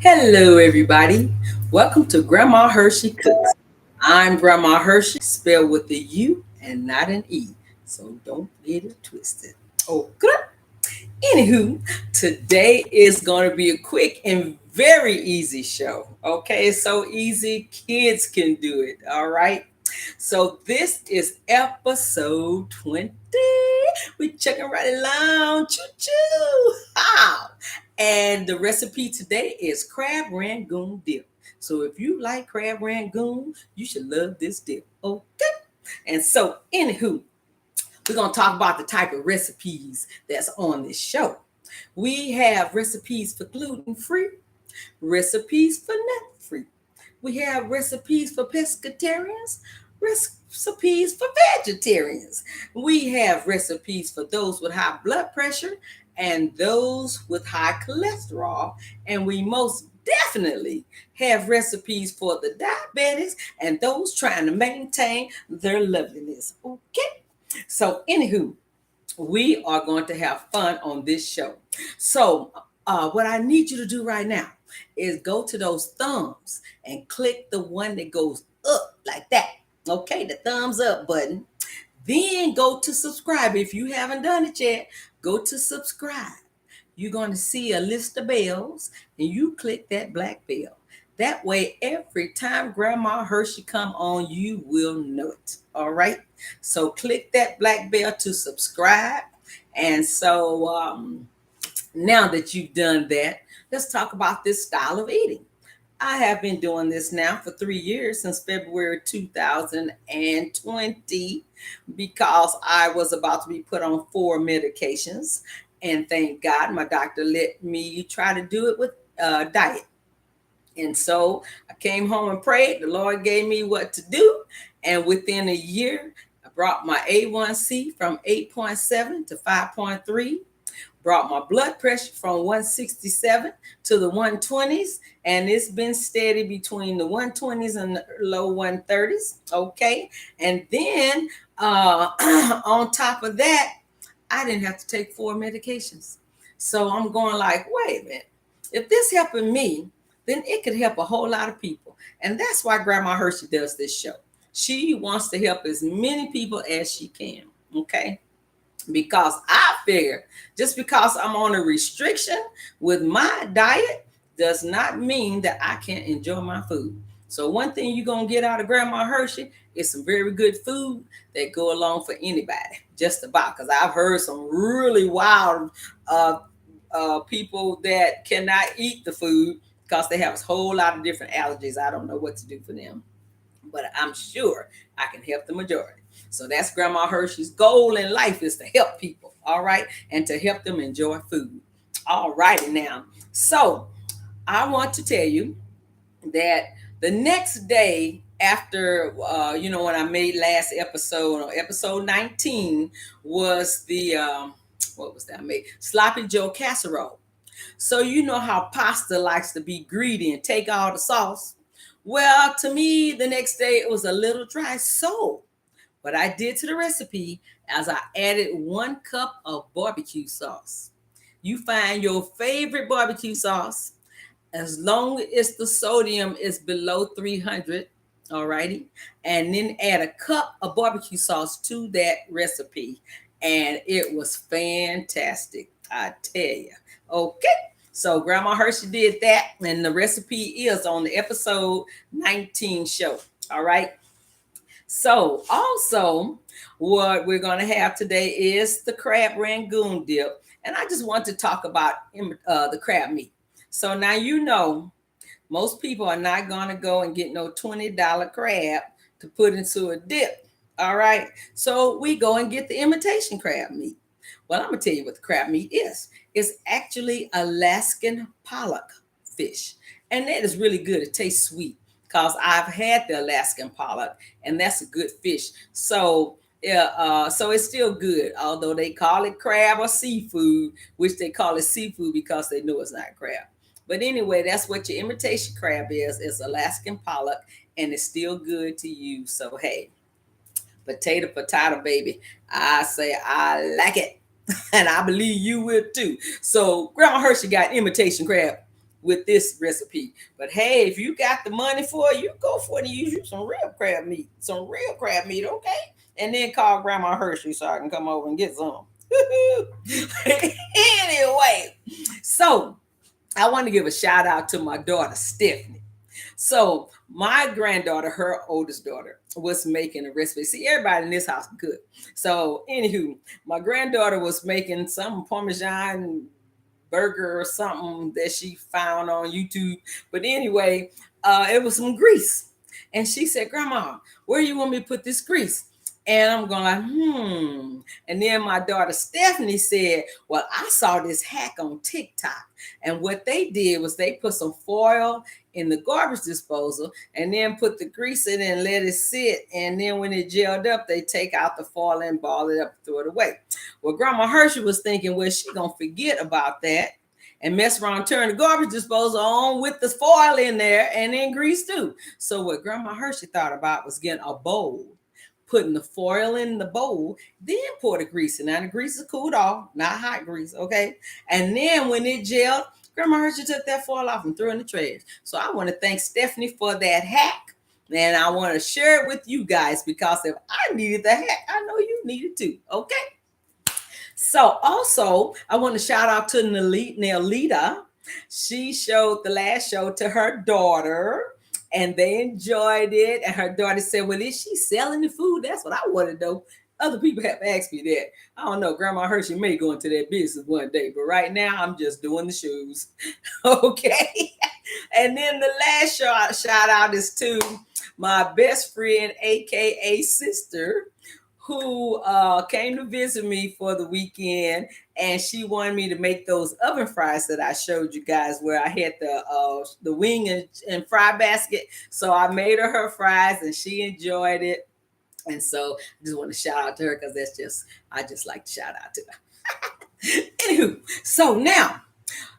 Hello, everybody. Welcome to Grandma Hershey Cooks. I'm Grandma Hershey, spelled with a U and not an E, so don't get it twisted. Oh, good. Anywho, today is going to be a quick and very easy show. Okay, so easy, kids can do it. All right. So this is episode 20. We checking right along. Choo choo. How? And the recipe today is crab rangoon dip. So if you like crab rangoon, you should love this dip. Okay. And so, anywho, we're going to talk about the type of recipes that's on this show. We have recipes for gluten free, recipes for nut free. We have recipes for pescatarians, recipes for vegetarians. We have recipes for those with high blood pressure and those with high cholesterol. And we most definitely have recipes for the diabetics and those trying to maintain their loveliness. Okay. So, anywho, we are going to have fun on this show. So, what I need you to do right now is go to those thumbs and click the one that goes up like that. Okay, the thumbs up button. Then go to subscribe. If you haven't done it yet, go to subscribe. You're going to see a list of bells and you click that black bell. That way, every time Grandma Hershey come on, you will know it. All right. So click that black bell to subscribe. And so now that you've done that, let's talk about this style of eating. I have been doing this now for 3 years, since February 2020, because I was about to be put on 4 medications. And thank God my doctor let me try to do it with diet. And so I came home and prayed. The Lord gave me what to do. And within a year, I brought my A1C from 8.7 to 5.3, brought my blood pressure from 167 to the 120s, and it's been steady between the 120s and the low 130s. Okay. And then on top of that, I didn't have to take 4 medications. So I'm going like, wait a minute. If this helping me, then it could help a whole lot of people. And that's why Grandma Hershey does this show. She wants to help as many people as she can. Okay. Because I figure just because I'm on a restriction with my diet does not mean that I can't enjoy my food. So one thing you're going to get out of Grandma Hershey is some very good food that go along for anybody, just about. Because I've heard some really wild people that cannot eat the food because they have a whole lot of different allergies. I don't know what to do for them, but I'm sure I can help the majority. So that's Grandma Hershey's goal in life, is to help people, all right, and to help them enjoy food. All righty now. So I want to tell you that the next day after, when I made last episode, or episode 19, was the, what was that I made? Sloppy Joe casserole. So you know how pasta likes to be greedy and take all the sauce. Well, to me, the next day it was a little dry. So what I did to the recipe as I added 1 cup of barbecue sauce. You find your favorite barbecue sauce, as long as the sodium is below 300. All righty. And then add a cup of barbecue sauce to that recipe. And it was fantastic, I tell you. Okay. So Grandma Hershey did that. And the recipe is on the episode 19 show. All right. So also, what we're going to have today is the crab rangoon dip. And I just want to talk about the crab meat. So now most people are not going to go and get no $20 crab to put into a dip. All right. So we go and get the imitation crab meat. Well, I'm going to tell you what the crab meat is. It's actually Alaskan pollock fish. And that is really good. It tastes sweet because I've had the Alaskan pollock, and that's a good fish. So yeah, so it's still good, although they call it crab or seafood, which they call it seafood because they know it's not crab. But anyway, that's what your imitation crab is. It's Alaskan pollock, and it's still good to use. So hey, potato, baby. I say I like it, and I believe you will too. So Grandma Hershey got imitation crab. with this recipe. But hey, if you got the money for it, you go for it and use you some real crab meat. Some real crab meat, okay? And then call Grandma Hershey so I can come over and get some. Anyway, so I want to give a shout out to my daughter, Stephanie. So my granddaughter, her oldest daughter, was making a recipe. See, everybody in this house could. So, anywho, my granddaughter was making some Parmesan burger or something that she found on YouTube. But anyway, it was some grease. And she said, Grandma, where you want me to put this grease? And I'm going like, And then my daughter Stephanie said, well, I saw this hack on TikTok. And what they did was they put some foil in the garbage disposal and then put the grease in it and let it sit. And then when it gelled up, they take out the foil and ball it up and throw it away. Well, Grandma Hershey was thinking, well, she going to forget about that and mess around, turn the garbage disposal on with the foil in there and then grease too. So what Grandma Hershey thought about was getting a bowl, putting the foil in the bowl, then pour the grease in. Now the grease is cooled off, not hot grease, okay? And then when it gelled, Grandma Hershey took that foil off and threw it in the trash. So I want to thank Stephanie for that hack. And I want to share it with you guys because if I needed the hack, I know you need it too, okay? So also, I want to shout out to Nelita. She showed the last show to her daughter and they enjoyed it. And her daughter said, well, is she selling the food? That's what I want to know. Other people have asked me that. I don't know. Grandma Hershey may go into that business one day, but right now I'm just doing the shoes. Okay. And then the last shout out is to my best friend, AKA sister, who came to visit me for the weekend, and she wanted me to make those oven fries that I showed you guys, where I had the wing and fry basket. So I made her fries, and she enjoyed it. And so I just want to shout out to her because I just like to shout out to her. Anywho, so now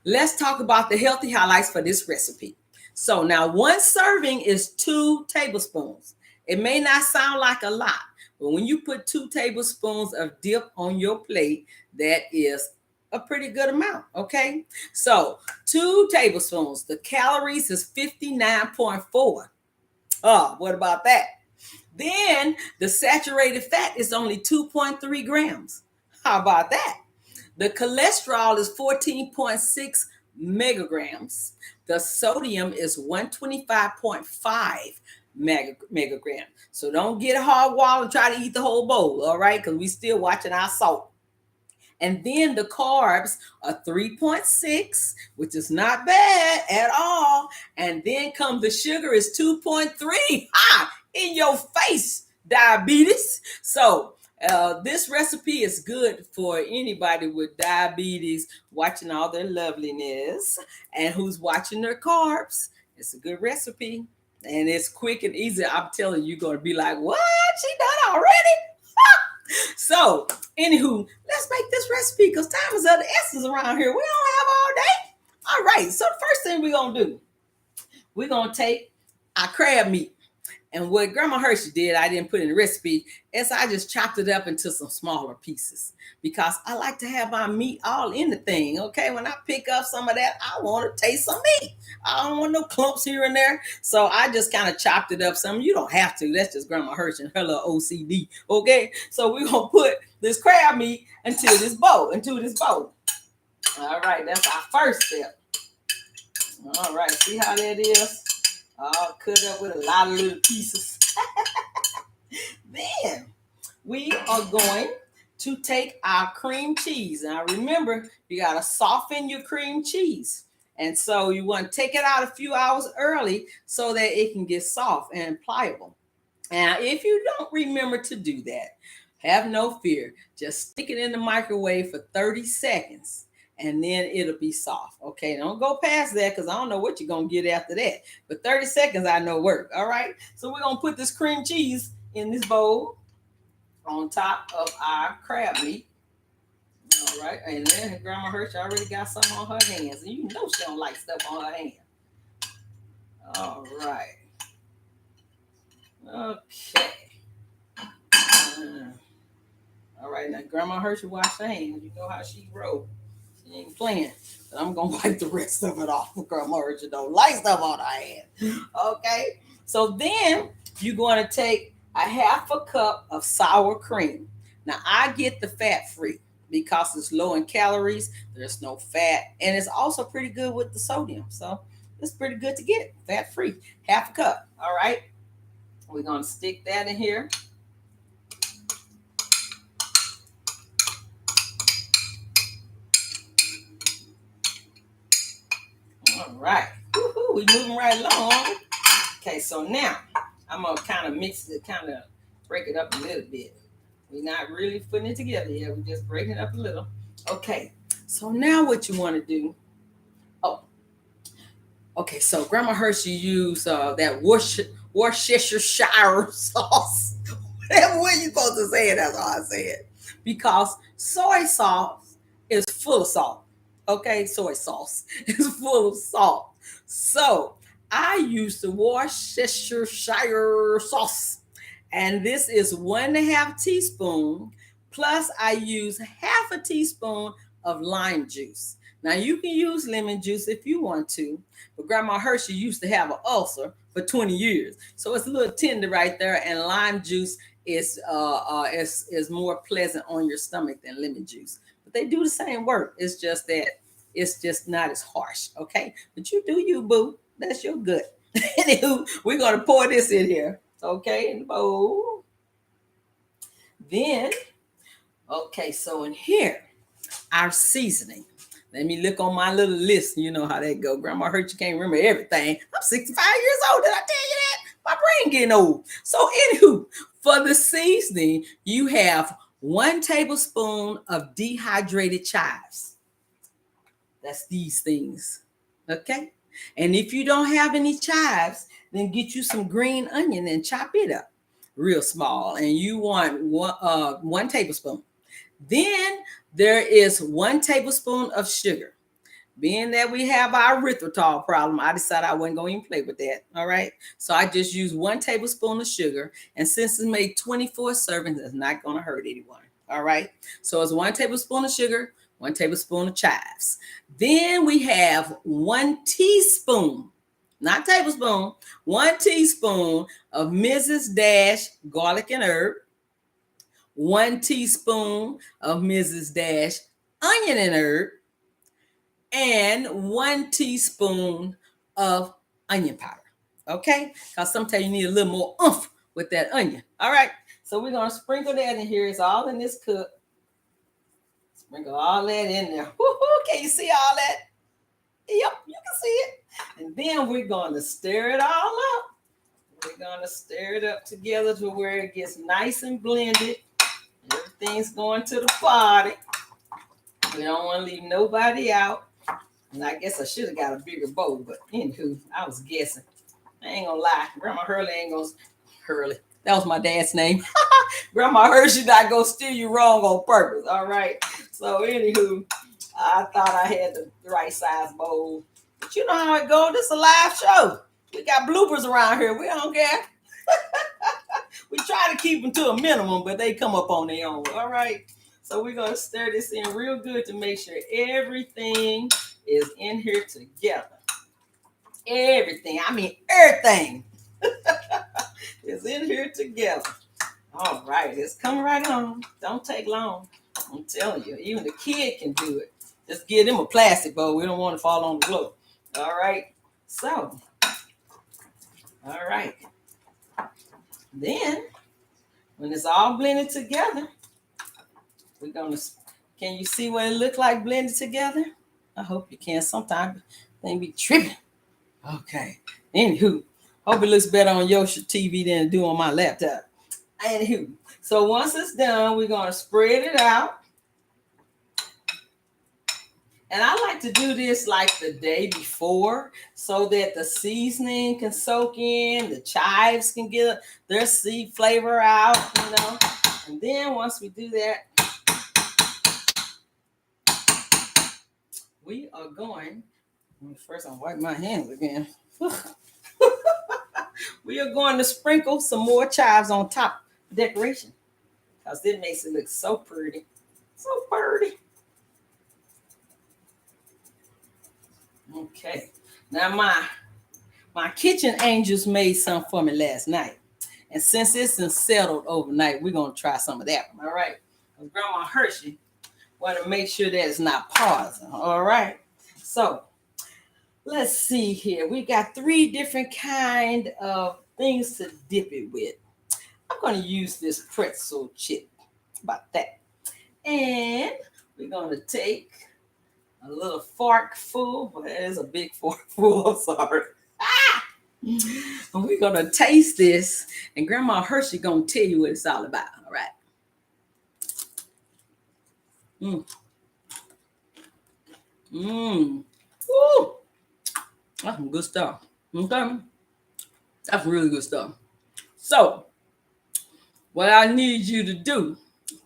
let's talk about the healthy highlights for this recipe. So now one serving is 2 tablespoons. It may not sound like a lot, but when you put 2 tablespoons of dip on your plate, that is a pretty good amount, okay? So 2 tablespoons, the calories is 59.4. Oh, what about that? Then the saturated fat is only 2.3 grams. How about that? The cholesterol is 14.6 megagrams. The sodium is 125.5 megagram. So don't get a hard wall and try to eat the whole bowl, all right? Because we still watching our salt. And then the carbs are 3.6, which is not bad at all. And then comes the sugar is 2.3. Ha! In your face, diabetes. So this recipe is good for anybody with diabetes watching all their loveliness and who's watching their carbs. It's a good recipe. And it's quick and easy. I'm telling you, you're going to be like, what? She done already? So, anywho, let's make this recipe because time is of the essence around here. We don't have all day. All right. So, the first thing we're going to do, we're going to take our crab meat. And what Grandma Hershey did, I didn't put in the recipe, is I just chopped it up into some smaller pieces because I like to have my meat all in the thing, okay? When I pick up some of that, I want to taste some meat. I don't want no clumps here and there. So I just kind of chopped it up some. You don't have to. That's just Grandma Hershey and her little OCD, okay? So we're going to put this crab meat into this bowl. All right, that's our first step. All right, see how that is? All cut up with a lot of little pieces. Then we are going to take our cream cheese. Now remember, you got to soften your cream cheese. And so you want to take it out a few hours early so that it can get soft and pliable. Now, if you don't remember to do that, have no fear. Just stick it in the microwave for 30 seconds. And then it'll be soft. Okay, don't go past that because I don't know what you're going to get after that. But 30 seconds, I know work. All right, so we're going to put this cream cheese in this bowl on top of our crab meat. All right, and then Grandma Hershey already got some on her hands. And you know she don't like stuff on her hand. All right. Okay. All right, now Grandma Hershey washed her hands. You know how she rolled. She ain't playing. But I'm gonna wipe the rest of it off. Grandma Hershey don't like stuff on her hand. Okay. So then you're going to take a half a cup of sour cream. Now I get the fat free because it's low in calories. There's no fat, and it's also pretty good with the sodium. So it's pretty good to get fat free. Half a cup. All right. We're gonna stick that in here. All right. Woo-hoo, we moving right along. Okay, so now I'm gonna kind of mix it, kind of break it up a little bit. We're not really putting it together yet. We're just breaking it up a little. Okay, so now what you want to do? Oh, okay. So Grandma Hershey used that Worcestershire sauce. Whatever way you supposed to say it, that's how I say it. Because soy sauce is full of salt. Okay, soy sauce is full of salt. So I use the Worcestershire sauce, and this is 1.5 teaspoon. Plus, I use half a teaspoon of lime juice. Now you can use lemon juice if you want to, but Grandma Hershey used to have an ulcer for 20 years, so it's a little tender right there. And lime juice is more pleasant on your stomach than lemon juice. But they do the same work. It's just that it's just not as harsh. Okay, but you do you, boo. That's your good. Anywho, we're gonna pour this in here. Okay, in the bowl. Then, okay, so in here, our seasoning. Let me look on my little list. You know how that go. Grandma Hurt, you can't remember everything. I'm 65 years old. Did I tell you that? My brain getting old. So anywho, for the seasoning, you have 1 tablespoon of dehydrated chives. That's these things. Okay? And if you don't have any chives, then get you some green onion and chop it up real small. And you want 1 tablespoon. Then there is 1 tablespoon of sugar. Being that we have our erythritol problem, I decided I wasn't going to even play with that. All right. So I just use 1 tablespoon of sugar. And since it's made 24 servings, it's not going to hurt anyone. All right. So it's 1 tablespoon of sugar, 1 tablespoon of chives. Then we have 1 teaspoon, not tablespoon, 1 teaspoon of Mrs. Dash garlic and herb. 1 teaspoon of Mrs. Dash onion and herb, and 1 teaspoon of onion powder. Okay? Because sometimes you need a little more oomph with that onion. All right. So we're going to sprinkle that in here. It's all in this cup. Sprinkle all that in there. Woo-hoo, can you see all that? Yep, you can see it. And then we're going to stir it all up. We're going to stir it up together to where it gets nice and blended. Everything's going to the party. We don't want to leave nobody out. And I guess I should have got a bigger bowl, but anywho, I was guessing. I ain't gonna lie. Grandma Hurley ain't gonna Hurley. That was my dad's name. Grandma Hershey not gonna steer you wrong on purpose. All right. So anywho, I thought I had the right size bowl. But you know how it goes. This is a live show. We got bloopers around here. We don't care. We try to keep them to a minimum, but they come up on their own. All right. So we're going to stir this in real good to make sure everything is in here together. Everything. I mean, everything is in here together. All right. It's coming right on. Don't take long. I'm telling you, even the kid can do it. Just give them a plastic bowl. We don't want to fall on the floor. All right. So, all right. Then, when it's all blended together, we're going to, can you see what it look like blended together? I hope you can. Sometimes they be tripping. Okay. Anywho, hope it looks better on your TV than it do on my laptop. Anywho, so once it's done, we're going to spread it out. And I like to do this like the day before so that the seasoning can soak in, the chives can get their seed flavor out, you know. And then once we do that, we are going, first I'll wipe my hands again. We are going to sprinkle some more chives on top of decoration because it makes it look so pretty. So pretty. Okay. Now my kitchen angels made some for me last night. And since it's been settled overnight, we're gonna try some of that one. All right. Grandma Hershey want to make sure that it's not poison. All right. So let's see here. We got 3 different kind of things to dip it with. I'm gonna use this pretzel chip. About that. And we're gonna take a little fork full. Well, that is a big fork full. I'm sorry. And we're gonna taste this, and Grandma Hershey gonna tell you what it's all about. All right. Mm. Mmm. Ooh. That's some good stuff. Okay. That's really good stuff. So, what I need you to do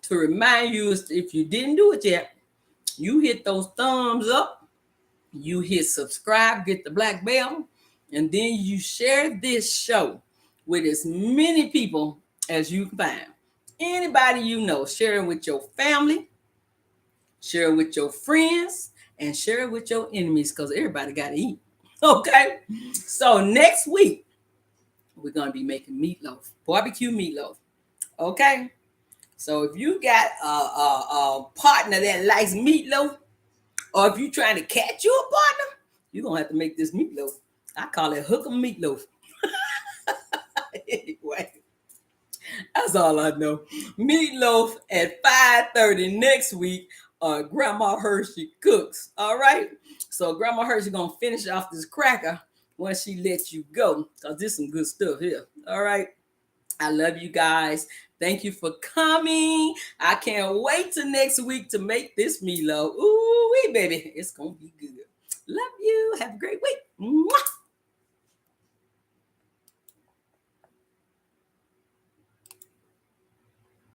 to remind you is if you didn't do it yet, you hit those thumbs up, you hit subscribe, get the black bell, and then you share this show with as many people as you can find. Anybody you know, share it with your family, share it with your friends, and share it with your enemies because everybody got to eat. Okay? So next week, we're going to be making meatloaf, barbecue meatloaf. Okay? So if you got a partner that likes meatloaf, or if you're trying to catch you a partner, you're going to have to make this meatloaf. I call it hook 'em meatloaf. Anyway, that's all I know. Meatloaf at 5:30 next week. Grandma Hershey cooks. All right. So Grandma Hershey gonna finish off this cracker once she lets you go. Cause there's some good stuff here. All right. I love you guys. Thank you for coming. I can't wait till next week to make this meatloaf. Ooh, wee baby. It's gonna be good. Love you. Have a great week.